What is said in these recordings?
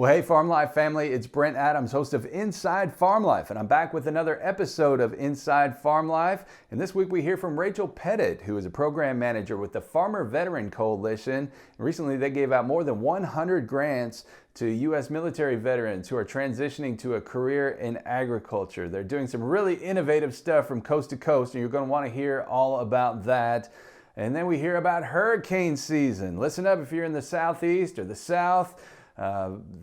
Well, hey, Farm Life family, it's Brent Adams, host of Inside Farm Life, and I'm back with another episode of Inside Farm Life. And this week we hear from Rachel Petitt, who is a program manager with the Farmer Veteran Coalition. And recently they gave out more than 100 grants to U.S. military veterans who are transitioning to a career in agriculture. They're doing some really innovative stuff from coast to coast, and you're going to want to hear all about that. And then we hear about hurricane season. Listen up if you're in the Southeast or the South.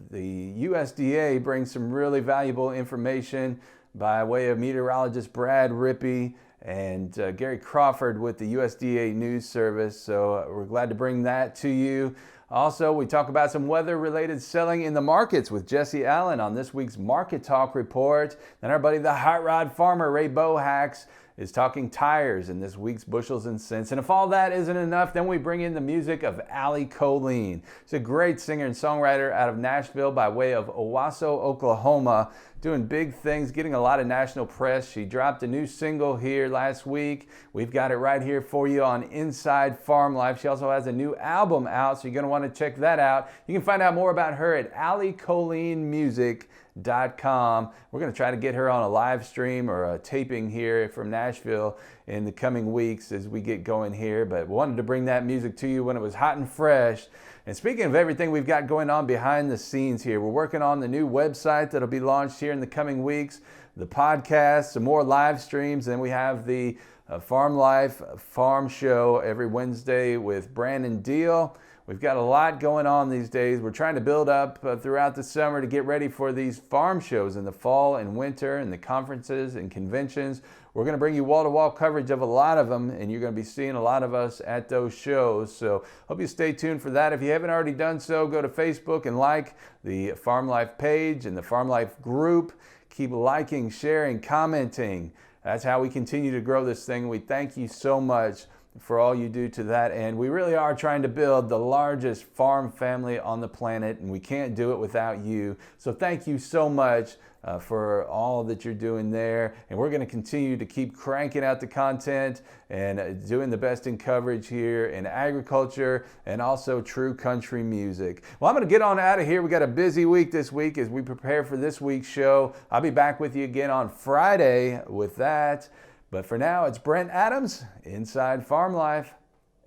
The USDA brings some really valuable information by way of meteorologist Brad Rippey and Gary Crawford with the USDA News Service. So we're glad to bring that to you. Also, we talk about some weather-related selling in the markets with Jesse Allen on this week's Market Talk Report. Then our buddy, the hot rod farmer, Ray Bohacz, is talking tires in this week's Bushels and Cents. And if all that isn't enough, then we bring in the music of Allie Colleen. She's a great singer and songwriter out of Nashville by way of Owasso, Oklahoma, doing big things, getting a lot of national press. She dropped a new single here last week. We've got it right here for you on Inside Farm Life. She also has a new album out, so you're going to want to check that out. You can find out more about her at alliecolleenmusic.com. We're going to try to get her on a live stream or a taping here from Nashville in the coming weeks as we get going here, but wanted to bring that music to you when it was hot and fresh. And speaking of everything we've got going on behind the scenes here, we're working on the new website that'll be launched here in the coming weeks, the podcast, some more live streams, and then we have the Farm Life Farm Show every Wednesday with Brandon Deal. We've got a lot going on these days. We're trying to build up throughout the summer to get ready for these farm shows in the fall and winter and the conferences and conventions. We're going to bring you wall-to-wall coverage of a lot of them, and you're going to be seeing a lot of us at those shows. So hope you stay tuned for that. If you haven't already done so, go to Facebook and like the Farm Life page and the Farm Life group. Keep liking, sharing, commenting. That's how we continue to grow this thing. We thank you so much for all you do to that end. We really are trying to build the largest farm family on the planet, and we can't do it without you. So thank you so much for all that you're doing there. And we're going to continue to keep cranking out the content and doing the best in coverage here in agriculture and also true country music. Well, I'm going to get on out of here. We got a busy week this week as we prepare for this week's show. I'll be back with you again on Friday with that. But for now, it's Brent Adams, Inside Farm Life,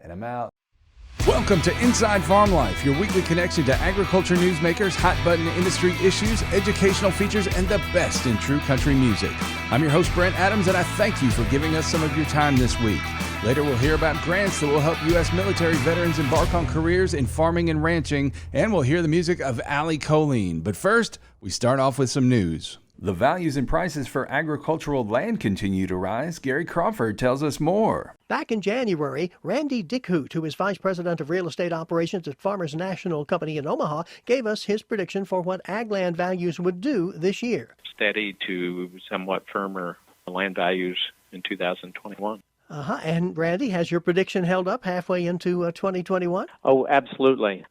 and I'm out. Welcome to Inside Farm Life, your weekly connection to agriculture newsmakers, hot-button industry issues, educational features, and the best in true country music. I'm your host, Brent Adams, and I thank you for giving us some of your time this week. Later, we'll hear about grants that will help U.S. military veterans embark on careers in farming and ranching, and we'll hear the music of Allie Colleen. But first, we start off with some news. The values and prices for agricultural land continue to rise. Gary Crawford tells us more. Back in January, Randy Dickhoot, who is Vice President of Real Estate Operations at Farmers National Company in Omaha, gave us his prediction for what ag land values would do this year. Steady to somewhat firmer land values in 2021. And Randy, has your prediction held up halfway into 2021? Oh, absolutely.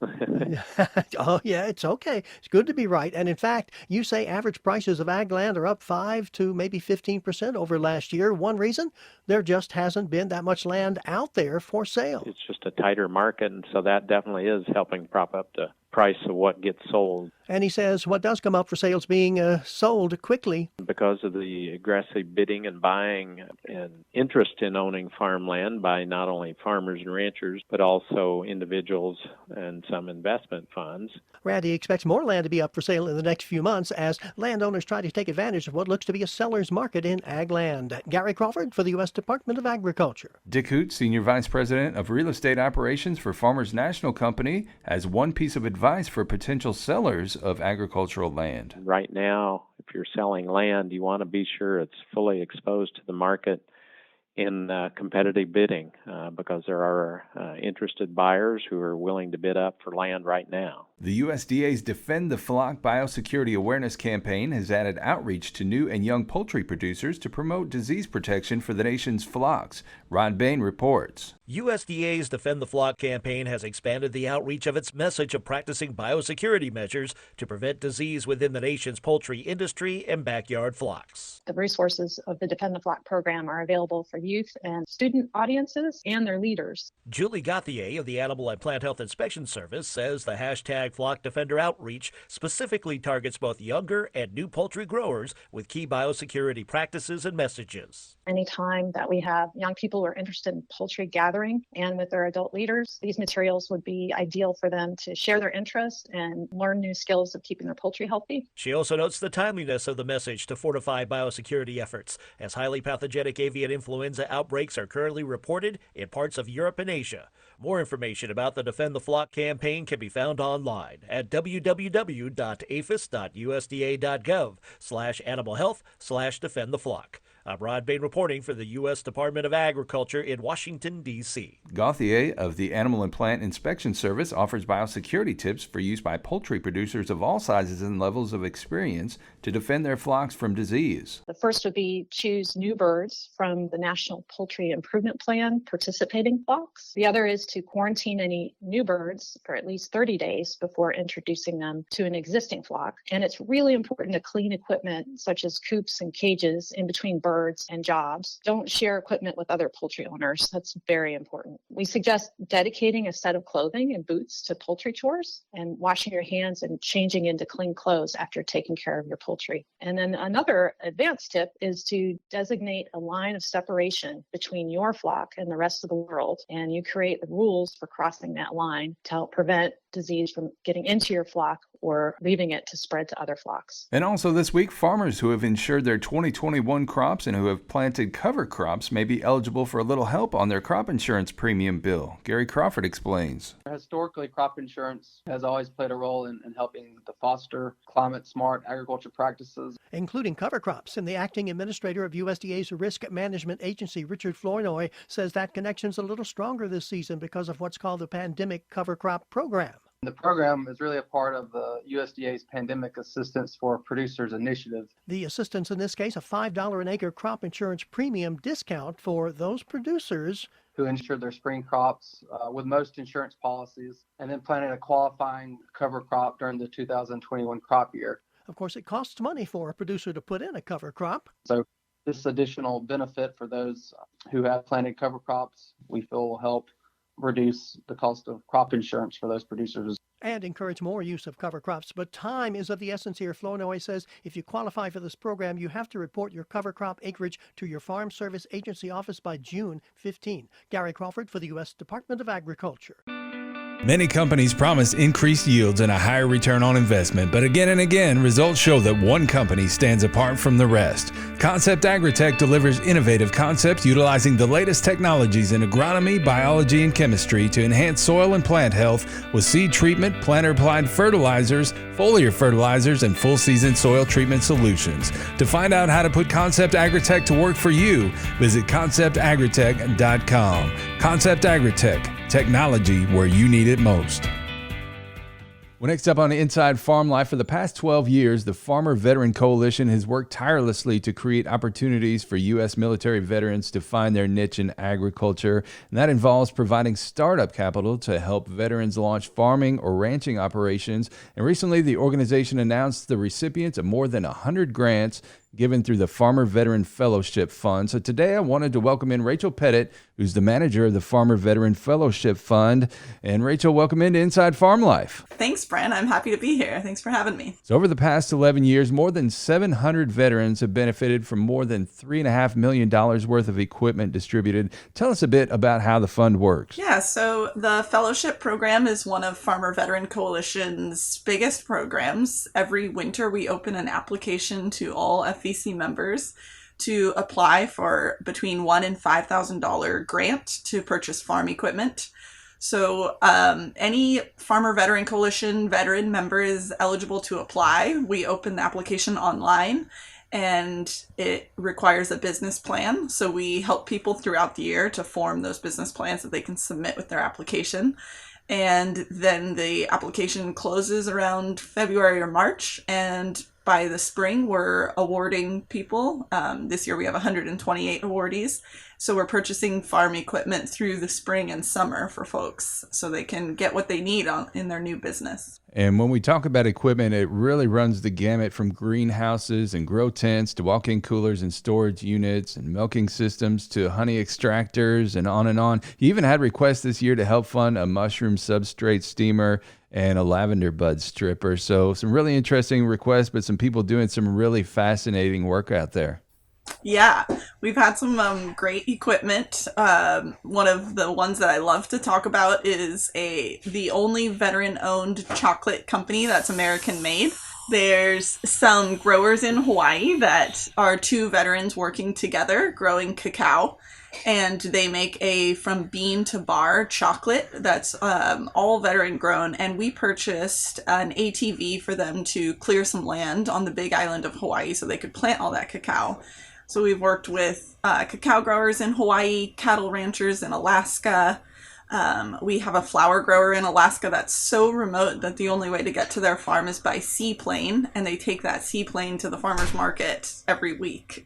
Oh, yeah, it's okay. It's good to be right. And in fact, you say average prices of ag land are up 5 to maybe 15% over last year. One reason, there just hasn't been that much land out there for sale. It's just a tighter market, and so that definitely is helping prop up the price of what gets sold. And he says what does come up for sale is being sold quickly. Because of the aggressive bidding and buying and interest in owning farmland by not only farmers and ranchers, but also individuals and some investment funds. Randy expects more land to be up for sale in the next few months as landowners try to take advantage of what looks to be a seller's market in ag land. Gary Crawford for the U.S. Department of Agriculture. Dick Hoot, Senior Vice President of Real Estate Operations for Farmers National Company, has one piece of advice for potential sellers of agricultural land. Right now, if you're selling land, you want to be sure it's fully exposed to the market in competitive bidding because there are interested buyers who are willing to bid up for land right now. The USDA's Defend the Flock Biosecurity Awareness Campaign has added outreach to new and young poultry producers to promote disease protection for the nation's flocks. Ron Bain reports. USDA's Defend the Flock campaign has expanded the outreach of its message of practicing biosecurity measures to prevent disease within the nation's poultry industry and backyard flocks. The resources of the Defend the Flock program are available for youth and student audiences and their leaders. Julie Gauthier of the Animal and Plant Health Inspection Service says the hashtag Flock Defender outreach specifically targets both younger and new poultry growers with key biosecurity practices and messages. Anytime that we have young people who are interested in poultry gathering and with their adult leaders, these materials would be ideal for them to share their interests and learn new skills of keeping their poultry healthy. She also notes the timeliness of the message to fortify biosecurity efforts, as highly pathogenic avian influenza outbreaks are currently reported in parts of Europe and Asia. More information about the Defend the Flock campaign can be found online at www.aphis.usda.gov/animalhealth/defendtheflock. I'm Rod Bain reporting for the U.S. Department of Agriculture in Washington, D.C. Gauthier of the Animal and Plant Inspection Service offers biosecurity tips for use by poultry producers of all sizes and levels of experience to defend their flocks from disease. The first would be choose new birds from the National Poultry Improvement Plan participating flocks. The other is to quarantine any new birds for at least 30 days before introducing them to an existing flock. And it's really important to clean equipment such as coops and cages in between birds and jobs. Don't share equipment with other poultry owners. That's very important. We suggest dedicating a set of clothing and boots to poultry chores and washing your hands and changing into clean clothes after taking care of your poultry. And then another advanced tip is to designate a line of separation between your flock and the rest of the world. And you create the rules for crossing that line to help prevent disease from getting into your flock or leaving it to spread to other flocks. And also this week, farmers who have insured their 2021 crops and who have planted cover crops may be eligible for a little help on their crop insurance premium bill. Gary Crawford explains. Historically, crop insurance has always played a role in helping to foster climate-smart agriculture practices, including cover crops. And the acting administrator of USDA's Risk Management Agency, Richard Flournoy, says that connection's a little stronger this season because of what's called the Pandemic Cover Crop Program. The program is really a part of the USDA's Pandemic Assistance for Producers initiative. The assistance in this case, a $5 an acre crop insurance premium discount for those producers who insured their spring crops with most insurance policies and then planted a qualifying cover crop during the 2021 crop year. Of course, it costs money for a producer to put in a cover crop. So this additional benefit for those who have planted cover crops, we feel will help reduce the cost of crop insurance for those producers. And encourage more use of cover crops. But time is of the essence here. Flournoy says if you qualify for this program, you have to report your cover crop acreage to your Farm Service Agency office by June 15. Gary Crawford for the U.S. Department of Agriculture. Many companies promise increased yields and a higher return on investment, but again and again, results show that one company stands apart from the rest. Concept AgriTek delivers innovative concepts utilizing the latest technologies in agronomy, biology, and chemistry to enhance soil and plant health with seed treatment, planter-applied fertilizers, foliar fertilizers, and full-season soil treatment solutions. To find out how to put Concept AgriTek to work for you, visit conceptagritech.com. Concept AgriTek. Technology where you need it most. Well, next up on Inside Farm Life, for the past 12 years, the Farmer Veteran Coalition has worked tirelessly to create opportunities for U.S. military veterans to find their niche in agriculture. And that involves providing startup capital to help veterans launch farming or ranching operations. And recently, the organization announced the recipients of more than 100 grants given through the Farmer Veteran Fellowship Fund. So today I wanted to welcome in Rachel Petitt, who's the manager of the Farmer Veteran Fellowship Fund. And Rachel, welcome into Inside Farm Life. Thanks, Brent. I'm happy to be here. Thanks for having me. So over the past 11 years, more than 700 veterans have benefited from more than $3.5 million worth of equipment distributed. Tell us a bit about how the fund works. Yeah, so the fellowship program is one of Farmer Veteran Coalition's biggest programs. Every winter, we open an application to all FVC members to apply for between $1,000 and $5,000 grant to purchase farm equipment. So any Farmer Veteran Coalition veteran member is eligible to apply. We open the application online, and it requires a business plan. So we help people throughout the year to form those business plans that they can submit with their application. And then the application closes around February or March, and by the spring, we're awarding people. This year we have 128 awardees, So we're purchasing farm equipment through the spring and summer for folks so they can get what they need in their new business. And when we talk about equipment, it really runs the gamut from greenhouses and grow tents to walk-in coolers and storage units and milking systems to honey extractors and on and on. You even had requests this year to help fund a mushroom substrate steamer and a lavender bud stripper. So some really interesting requests, but some people doing some really fascinating work out there. Yeah, we've had some great equipment. One of the ones that I love to talk about is the only veteran-owned chocolate company that's American-made. There's some growers in Hawaii that are two veterans working together growing cacao, and they make a from bean to bar chocolate that's all veteran grown. And we purchased an ATV for them to clear some land on the big island of Hawaii so they could plant all that cacao. So we've worked with cacao growers in Hawaii, cattle ranchers in Alaska. We have a flower grower in Alaska that's so remote that the only way to get to their farm is by seaplane, and they take that seaplane to the farmer's market every week.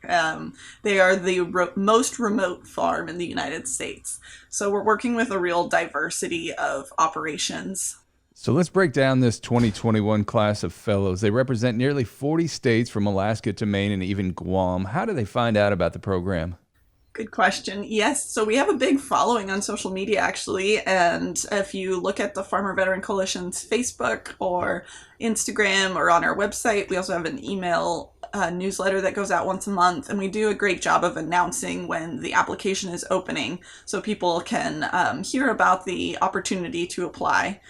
They are the most remote farm in the United States. So we're working with a real diversity of operations. So let's break down this 2021 class of fellows. They represent nearly 40 states from Alaska to Maine and even Guam. How do they find out about the program? Good question. Yes, so we have a big following on social media, actually. And if you look at the Farmer Veteran Coalition's Facebook or Instagram or on our website, we also have an email newsletter that goes out once a month. And we do a great job of announcing when the application is opening so people can hear about the opportunity to apply.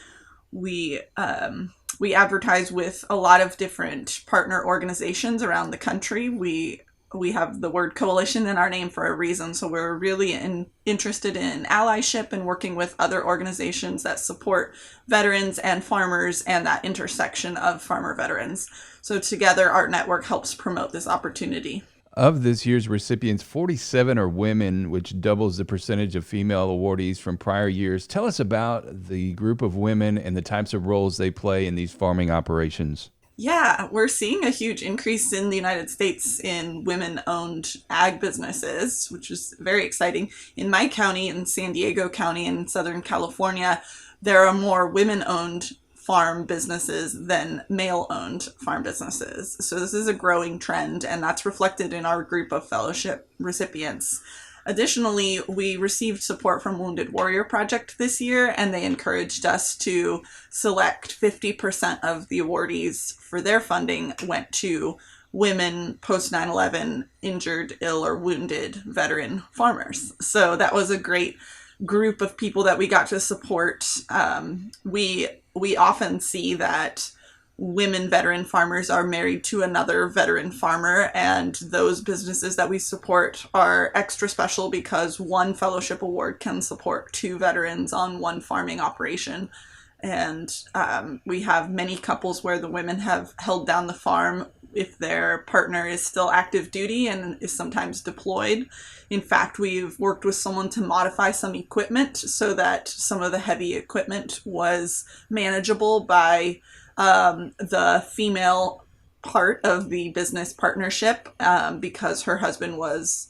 We advertise with a lot of different partner organizations around the country. We have the word coalition in our name for a reason, so we're really interested in allyship and working with other organizations that support veterans and farmers and that intersection of farmer veterans. So together, our network helps promote this opportunity. Of this year's recipients, 47 are women, which doubles the percentage of female awardees from prior years. Tell us about the group of women and the types of roles they play in these farming operations. Yeah, we're seeing a huge increase in the United States in women-owned ag businesses, which is very exciting. In my county, in San Diego County in Southern California, there are more women-owned farm businesses than male-owned farm businesses. So this is a growing trend, and that's reflected in our group of fellowship recipients. Additionally, we received support from Wounded Warrior Project this year, and they encouraged us to select 50% of the awardees for their funding went to women post 9/11 injured, ill, or wounded veteran farmers. So that was a great group of people that we got to support. We often see that women veteran farmers are married to another veteran farmer, and those businesses that we support are extra special because one fellowship award can support two veterans on one farming operation. And we have many couples where the women have held down the farm if their partner is still active duty and is sometimes deployed. In fact, we've worked with someone to modify some equipment so that some of the heavy equipment was manageable by the female part of the business partnership because her husband was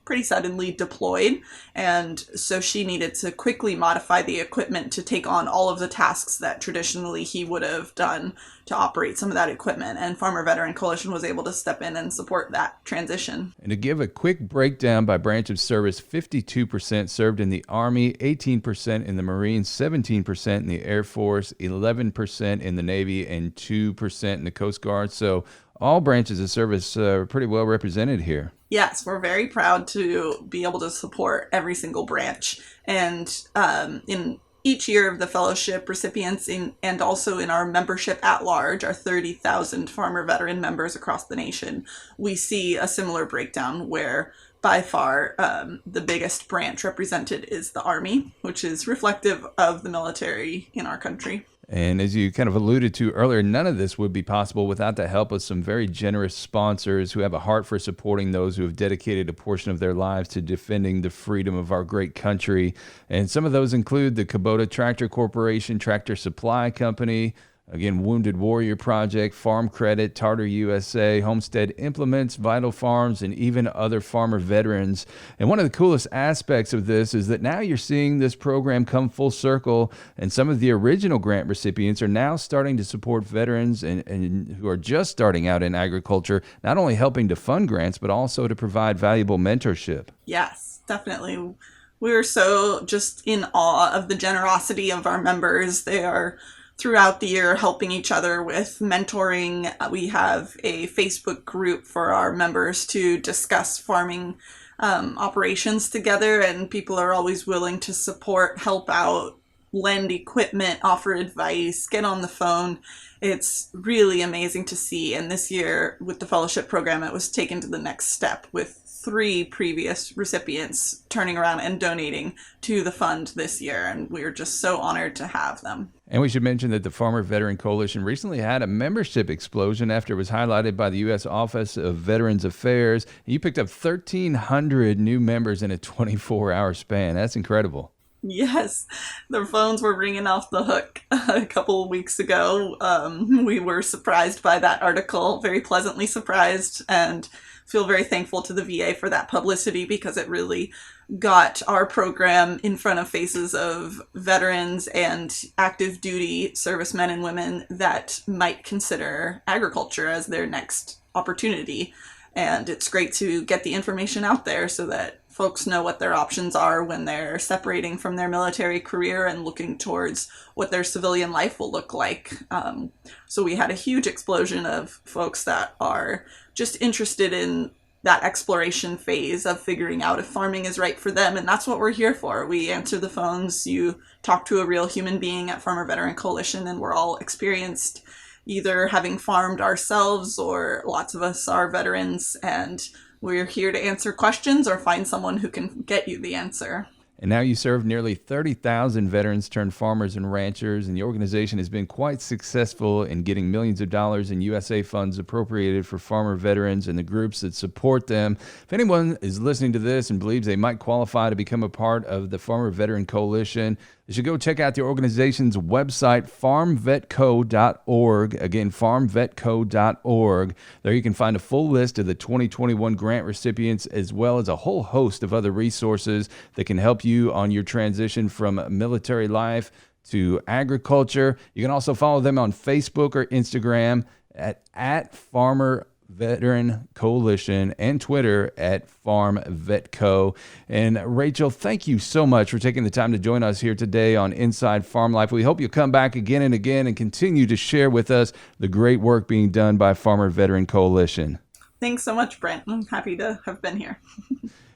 pretty suddenly deployed, and so she needed to quickly modify the equipment to take on all of the tasks that traditionally he would have done to operate some of that equipment, and Farmer Veteran Coalition was able to step in and support that transition. And to give a quick breakdown by branch of service, 52% served in the Army, 18% in the Marines, 17% in the Air Force, 11% in the Navy, and 2% in the Coast Guard. So all branches of service are pretty well represented here. Yes, we're very proud to be able to support every single branch. And in each year of the fellowship recipients and also in our membership at large, our 30,000 farmer veteran members across the nation, we see a similar breakdown where by far the biggest branch represented is the Army, which is reflective of the military in our country. And as you kind of alluded to earlier, none of this would be possible without the help of some very generous sponsors who have a heart for supporting those who have dedicated a portion of their lives to defending the freedom of our great country. And some of those include the Kubota Tractor Corporation, Tractor Supply Company, Again, Wounded Warrior Project, Farm Credit, Tartar USA, Homestead Implements, Vital Farms, and even other farmer veterans. And one of the coolest aspects of this is that now you're seeing this program come full circle, and some of the original grant recipients are now starting to support veterans and who are just starting out in agriculture, not only helping to fund grants, but also to provide valuable mentorship. Yes, definitely. We're so just in awe of the generosity of our members. They are throughout the year helping each other with mentoring. We have a Facebook group for our members to discuss farming operations together, and people are always willing to support, help out, lend equipment, offer advice, get on the phone. It's really amazing to see. And this year with the fellowship program, it was taken to the next step with 3 previous recipients turning around and donating to the fund this year, and we're just so honored to have them. And we should mention that the Farmer Veteran Coalition recently had a membership explosion after it was highlighted by the U.S. Office of Veterans Affairs. You picked up 1,300 new members in a 24-hour span. That's incredible. Yes, their phones were ringing off the hook a couple of weeks ago. We were surprised by that article, very pleasantly surprised, and feel very thankful to the VA for that publicity because it really got our program in front of faces of veterans and active duty servicemen and women that might consider agriculture as their next opportunity. And it's great to get the information out there so that folks know what their options are when they're separating from their military career and looking towards what their civilian life will look like. So we had a huge explosion of folks that are just interested in that exploration phase of figuring out if farming is right for them. And that's what we're here for. We answer the phones. You talk to a real human being at Farmer Veteran Coalition, and we're all experienced either having farmed ourselves, or lots of us are veterans, and we're here to answer questions or find someone who can get you the answer. And now you serve nearly 30,000 veterans turned farmers and ranchers, and the organization has been quite successful in getting millions of dollars in USA funds appropriated for farmer veterans and the groups that support them. If anyone is listening to this and believes they might qualify to become a part of the Farmer Veteran Coalition, they should go check out the organization's website, farmvetco.org. Again, farmvetco.org. There you can find a full list of the 2021 grant recipients, as well as a whole host of other resources that can help you on your transition from military life to agriculture. You can also follow them on Facebook or Instagram at Farmer Veteran Coalition, and Twitter at FarmVetco. And Rachel, thank you so much for taking the time to join us here today on Inside Farm Life. We hope you'll come back again and again and continue to share with us the great work being done by Farmer Veteran Coalition. Thanks so much, Brent. I'm happy to have been here.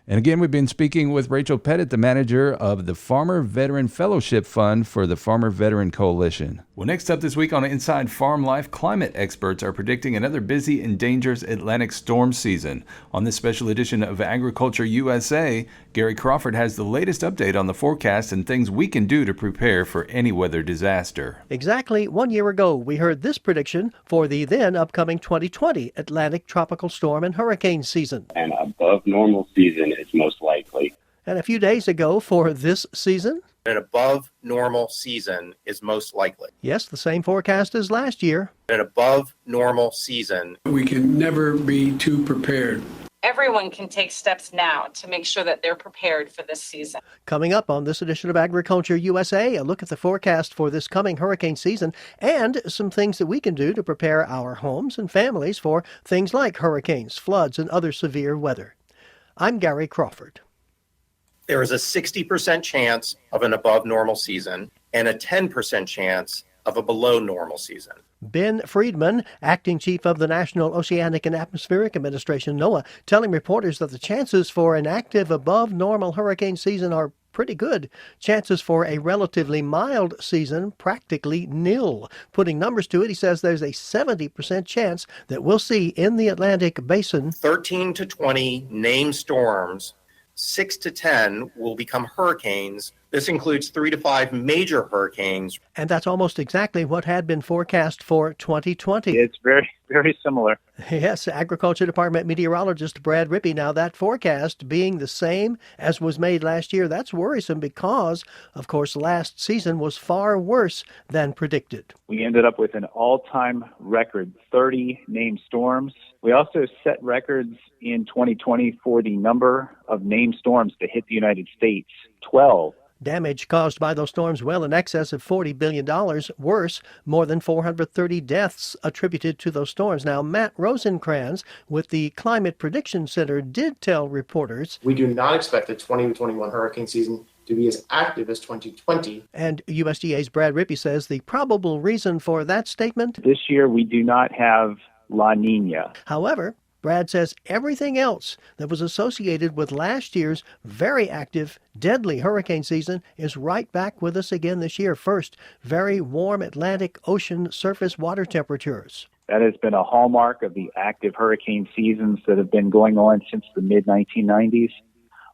And again, we've been speaking with Rachel Petitt, the manager of the Farmer Veteran Fellowship Fund for the Farmer Veteran Coalition. Well, next up this week on Inside Farm Life, climate experts are predicting another busy and dangerous Atlantic storm season. On this special edition of Agriculture USA, Gary Crawford has the latest update on the forecast and things we can do to prepare for any weather disaster. Exactly 1 year ago, we heard this prediction for the then upcoming 2020 Atlantic tropical storm and hurricane season. An above normal season is most likely. And a few days ago for this season, an above normal season is most likely. yes, the same forecast as last year. An above normal season. We can never be too prepared. Everyone can take steps now to make sure that they're prepared for this season. Coming up on this edition of Agriculture USA, a look at the forecast for this coming hurricane season and some things that we can do to prepare our homes and families for things like hurricanes, floods, and other severe weather. I'm Gary Crawford. There is a 60% chance of an above normal season and a 10% chance of a below normal season. Ben Friedman, acting chief of the National Oceanic and Atmospheric Administration, NOAA, telling reporters that the chances for an active above normal hurricane season are pretty good. Chances for a relatively mild season practically nil. Putting numbers to it, he says there's a 70% chance that we'll see in the Atlantic basin 13 to 20 named storms, 6 to 10 will become hurricanes. This includes 3 to 5 major hurricanes. And that's almost exactly what had been forecast for 2020. It's very, very similar. Yes, Agriculture Department meteorologist Brad Rippey. Now, that forecast being the same as was made last year, that's worrisome because, of course, last season was far worse than predicted. We ended up with an all-time record, 30 named storms. We also set records in 2020 for the number of named storms to hit the United States, 12. Damage caused by those storms well in excess of $40 billion. Worse, more than 430 deaths attributed to those storms. Now, Matt Rosencrans with the Climate Prediction Center did tell reporters, we do not expect the 2021 hurricane season to be as active as 2020. And USDA's Brad Rippey says the probable reason for that statement? This year we do not have La Nina. However, Brad says everything else that was associated with last year's very active, deadly hurricane season is right back with us again this year. First, very warm Atlantic Ocean surface water temperatures. That has been a hallmark of the active hurricane seasons that have been going on since the mid-1990s.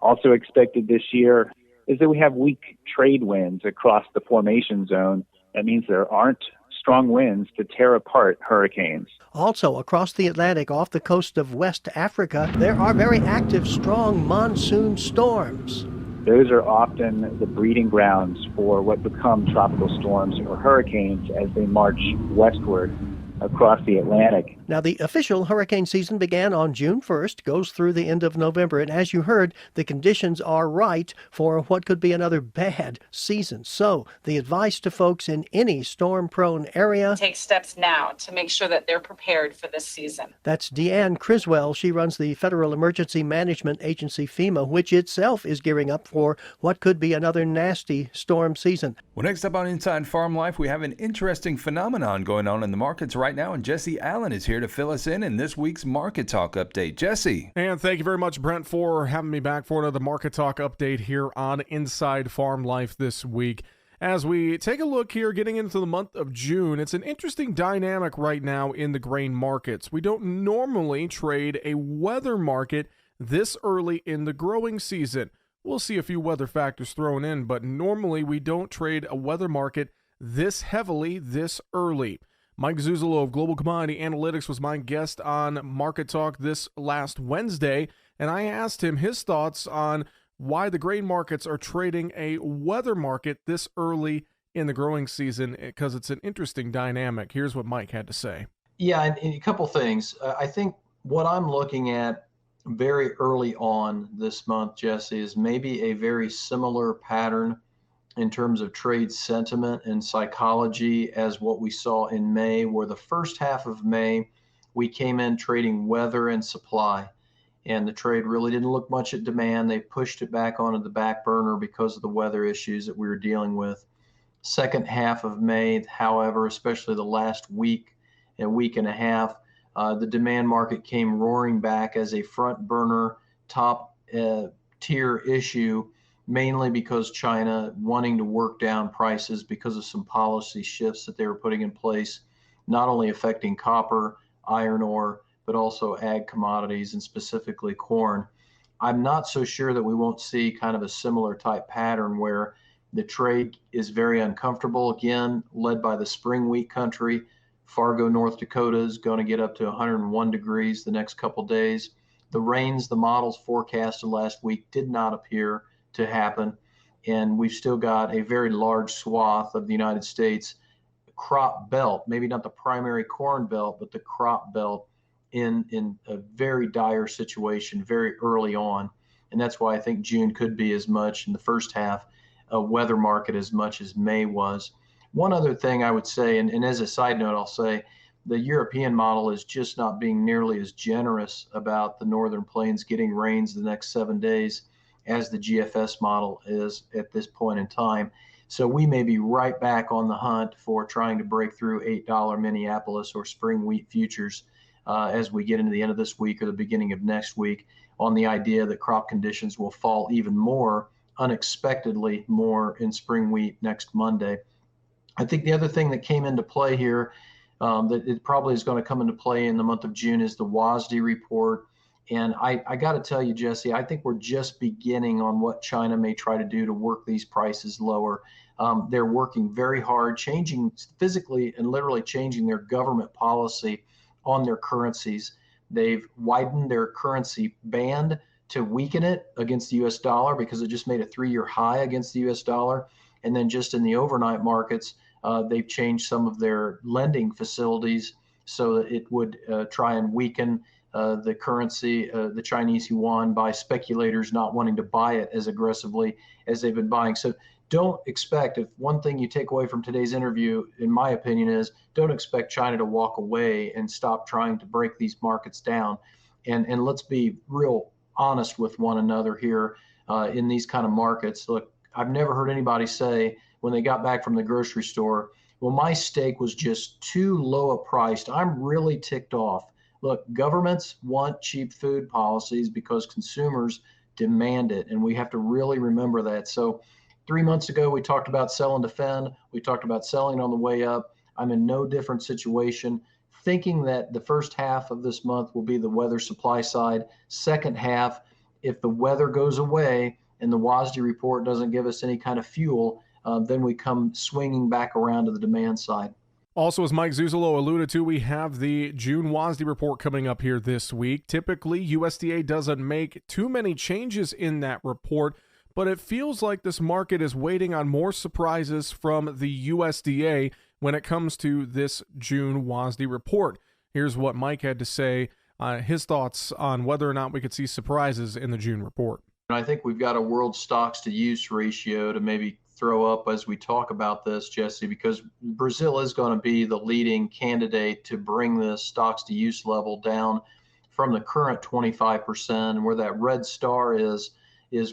Also expected this year is that we have weak trade winds across the formation zone. That means there aren't strong winds to tear apart hurricanes. Also, across the Atlantic, off the coast of West Africa, there are very active, strong monsoon storms. Those are often the breeding grounds for what become tropical storms or hurricanes as they march westward across the Atlantic. Now, the official hurricane season began on June 1st, goes through the end of November, and as you heard, the conditions are right for what could be another bad season. So, the advice to folks in any storm-prone area: take steps now to make sure that they're prepared for this season. That's Deanne Criswell. She runs the Federal Emergency Management Agency, FEMA, which itself is gearing up for what could be another nasty storm season. Well, next up on Inside Farm Life, we have an interesting phenomenon going on in the markets right now, and Jesse Allen is here to fill us in this week's Market Talk Update. Jesse. And thank you very much, Brent, for having me back for another Market Talk Update here on Inside Farm Life this week. As we take a look here, getting into the month of June, it's an interesting dynamic right now in the grain markets. We don't normally trade a weather market this early in the growing season. We'll see a few weather factors thrown in, but normally we don't trade a weather market this heavily this early. Mike Zuzolo of Global Commodity Analytics was my guest on Market Talk this last Wednesday, and I asked him his thoughts on why the grain markets are trading a weather market this early in the growing season, because it's an interesting dynamic. Here's what Mike had to say. Yeah, and a couple things. I think what I'm looking at very early on this month, Jesse, is maybe a very similar pattern in terms of trade sentiment and psychology as what we saw in May, where the first half of May, we came in trading weather and supply. And the trade really didn't look much at demand. They pushed it back onto the back burner because of the weather issues that we were dealing with. Second half of May, however, especially the last week and week and a half, the demand market came roaring back as a front burner top tier issue, mainly because China wanting to work down prices because of some policy shifts that they were putting in place, not only affecting copper, iron ore, but also ag commodities and specifically corn. I'm not so sure that we won't see kind of a similar type pattern where the trade is very uncomfortable, again, led by the spring wheat country. Fargo, North Dakota is going to get up to 101 degrees the next couple days. The rains the models forecasted last week did not appear to happen, and we've still got a very large swath of the United States crop belt, maybe not the primary corn belt, but the crop belt in a very dire situation very early on. And that's why I think June could be as much in the first half a weather market as much as May was. One other thing I would say, and as a side note, I'll say the European model is just not being nearly as generous about the Northern Plains getting rains the next 7 days as the GFS model is at this point in time. So we may be right back on the hunt for trying to break through $8 Minneapolis or spring wheat futures as we get into the end of this week or the beginning of next week, on the idea that crop conditions will fall even more, unexpectedly more, in spring wheat next Monday. I think the other thing that came into play here, that it probably is going to come into play in the month of June, is the WASDE report. And I got to tell you, Jesse, I think we're just beginning on what China may try to do to work these prices lower. They're working very hard, changing physically and literally changing their government policy on their currencies. They've widened their currency band to weaken it against the US dollar because it just made a 3-year high against the US dollar. And then just in the overnight markets, they've changed some of their lending facilities so that it would try and weaken the currency, the Chinese yuan, by speculators not wanting to buy it as aggressively as they've been buying. So don't expect, if one thing you take away from today's interview, in my opinion, is don't expect China to walk away and stop trying to break these markets down. And let's be real honest with one another here in these kind of markets. Look, I've never heard anybody say when they got back from the grocery store, well, my steak was just too low a priced. I'm really ticked off. Look, governments want cheap food policies because consumers demand it, and we have to really remember that. So 3 months ago, we talked about sell and defend. We talked about selling on the way up. I'm in no different situation, thinking that the first half of this month will be the weather supply side. Second half, if the weather goes away and the WASDE report doesn't give us any kind of fuel, then we come swinging back around to the demand side. Also, as Mike Zuzolo alluded to, we have the June WASDE report coming up here this week. Typically, USDA doesn't make too many changes in that report, but it feels like this market is waiting on more surprises from the USDA when it comes to this June WASDE report. Here's what Mike had to say, his thoughts on whether or not we could see surprises in the June report. I think we've got a world stocks to use ratio to maybe throw up as we talk about this, Jesse, because Brazil is going to be the leading candidate to bring the stocks to use level down from the current 25%. Where that red star is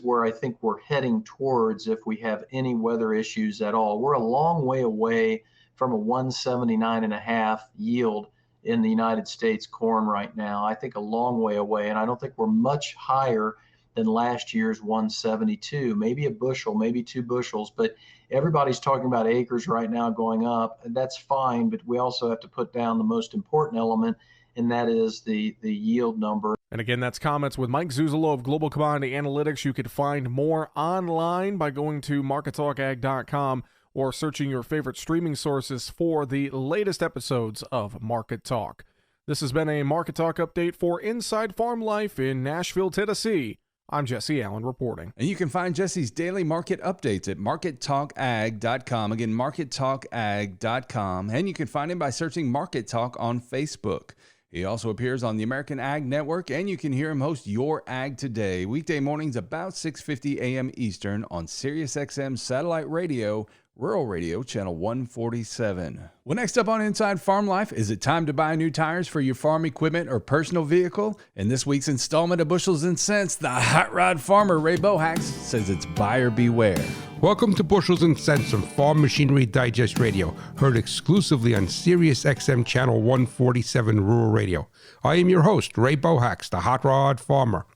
where I think we're heading towards if we have any weather issues at all. We're a long way away from a 179.5 yield in the United States corn right now. I think a long way away, and I don't think we're much higher than last year's 172, maybe a bushel, maybe 2 bushels, but everybody's talking about acres right now going up. That's fine, but we also have to put down the most important element, and that is the yield number. And again, that's comments with Mike Zuzolo of Global Commodity Analytics. You could find more online by going to markettalkag.com or searching your favorite streaming sources for the latest episodes of Market Talk. This has been a Market Talk update for Inside Farm Life in Nashville, Tennessee. I'm Jesse Allen reporting. And you can find Jesse's daily market updates at markettalkag.com. Again, markettalkag.com. And you can find him by searching Market Talk on Facebook. He also appears on the American Ag Network, and you can hear him host Your Ag Today, weekday mornings about 6:50 a.m. Eastern on SiriusXM Satellite Radio, Rural Radio, Channel 147. Well, next up on Inside Farm Life, is it time to buy new tires for your farm equipment or personal vehicle? In this week's installment of Bushels and Cents, the hot rod farmer, Ray Bohacz, says it's buyer beware. Welcome to Bushels and Cents from Farm Machinery Digest Radio, heard exclusively on SiriusXM Channel 147 Rural Radio. I am your host, Ray Bohacz, the hot rod farmer.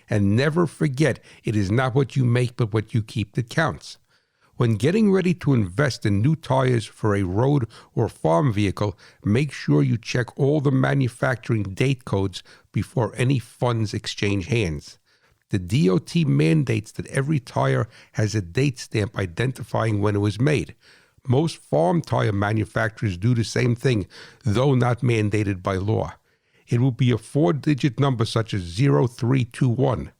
And never forget, it is not what you make, but what you keep that counts. When getting ready to invest in new tires for a road or farm vehicle, make sure you check all the manufacturing date codes before any funds exchange hands. The DOT mandates that every tire has a date stamp identifying when it was made. Most farm tire manufacturers do the same thing, though not mandated by law. It will be a 4-digit number such as 0321.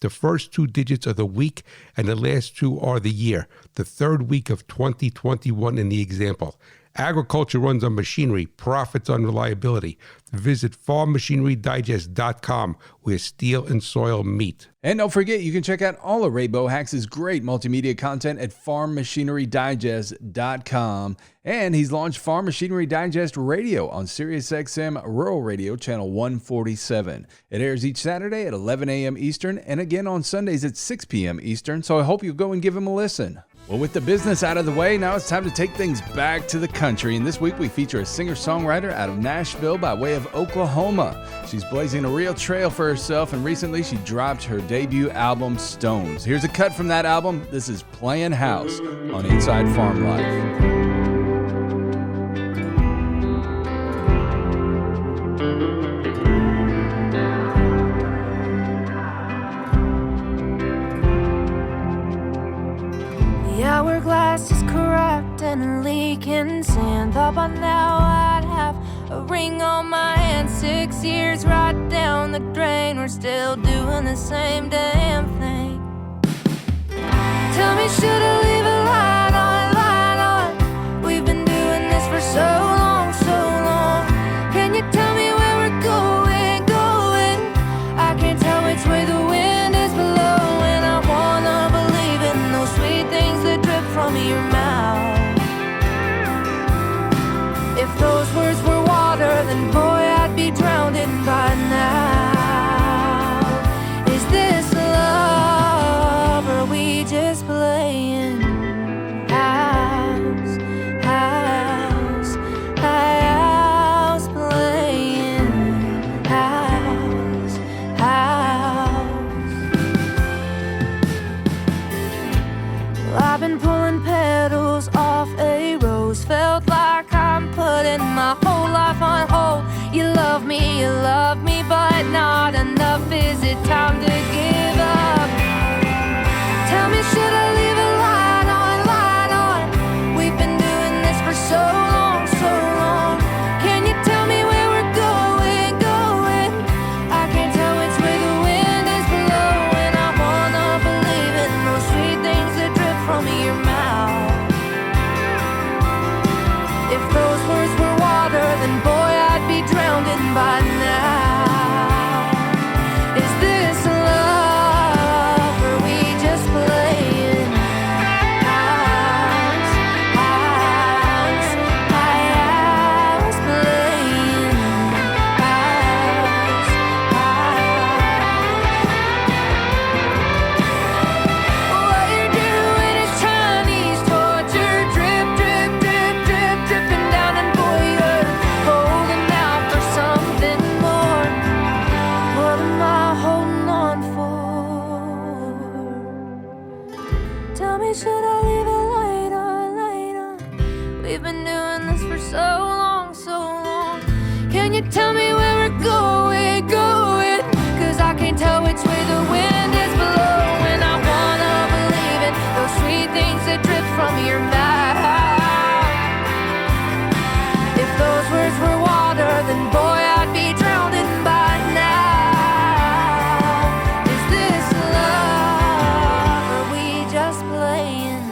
The first 2 digits are the week, and the last 2 are the year, the 3rd week of 2021 in the example. Agriculture runs on machinery, profits on reliability. Visit farmmachinerydigest.com, where steel and soil meet. And don't forget, you can check out all of Ray Bohacz's great multimedia content at farmmachinerydigest.com. And he's launched Farm Machinery Digest Radio on SiriusXM Rural Radio, Channel 147. It airs each Saturday at 11 a.m. Eastern and again on Sundays at 6 p.m. Eastern, so I hope you'll go and give him a listen. Well, with the business out of the way, now it's time to take things back to the country. And this week we feature a singer-songwriter out of Nashville by way of Oklahoma. She's blazing a real trail for herself, and recently she dropped her debut album, Stones. Here's a cut from that album. This is Playing House on Inside Farm Life. The hourglass is corrupt and leaking sand. Thought by now I'd have a ring on my hand 6 years right down the drain. We're still doing the same damn thing. Tell me, should I leave a light on? We've been doing this for so long, so long. Can you tell me where we're going? I can't tell which way the wind is blowing. I wanna believe in those sweet things that drip from your mouth. If those words were water, then boy, I'd be drowned in by now. Is this love, or are we just playing house, house, house, playing house, house? Well, I've been pulling petals off a rose, felt like I'm putting my whole life on hold. You love me, but not enough. Is it time to give up? Tell me, should I leave a light on? We've been doing this for so long, so long. Can you tell me where we're going? I can't tell which way the wind is blowing. I wanna believe in those sweet things that drip from your mouth. If those words were water, then boy, I'd be drowned in by now. Is this love, or are we just playing house, house, house, playing house, house? What you're doing is Chinese torture, drip, drip, drip, drip, dripping down, and boy, you're holding out for something more. What am I holding on for? Tell me, should I leave a light on? We've been doing this for so long, so long. Can you tell me where we're going? Cause I can't tell which way the wind is blowing. I wanna believe in those sweet things that drip from your mouth. If those words were water, then boy, I'd be drowned in by now. Is this love, or are we just playing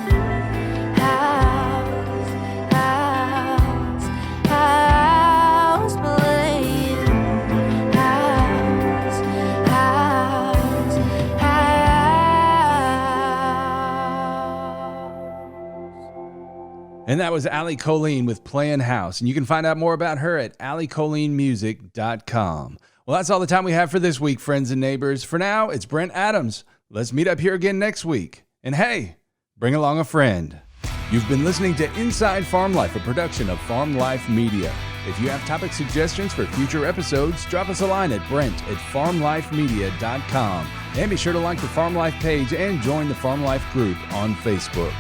house, house, house, playing house, house, house? And that was Allie Colleen with Playin' House. And you can find out more about her at alliecolleenmusic.com. Well, that's all the time we have for this week, friends and neighbors. For now, it's Brent Adams. Let's meet up here again next week. And hey, bring along a friend. You've been listening to Inside Farm Life, a production of Farm Life Media. If you have topic suggestions for future episodes, drop us a line at brent@farmlifemedia.com. And be sure to like the Farm Life page and join the Farm Life group on Facebook.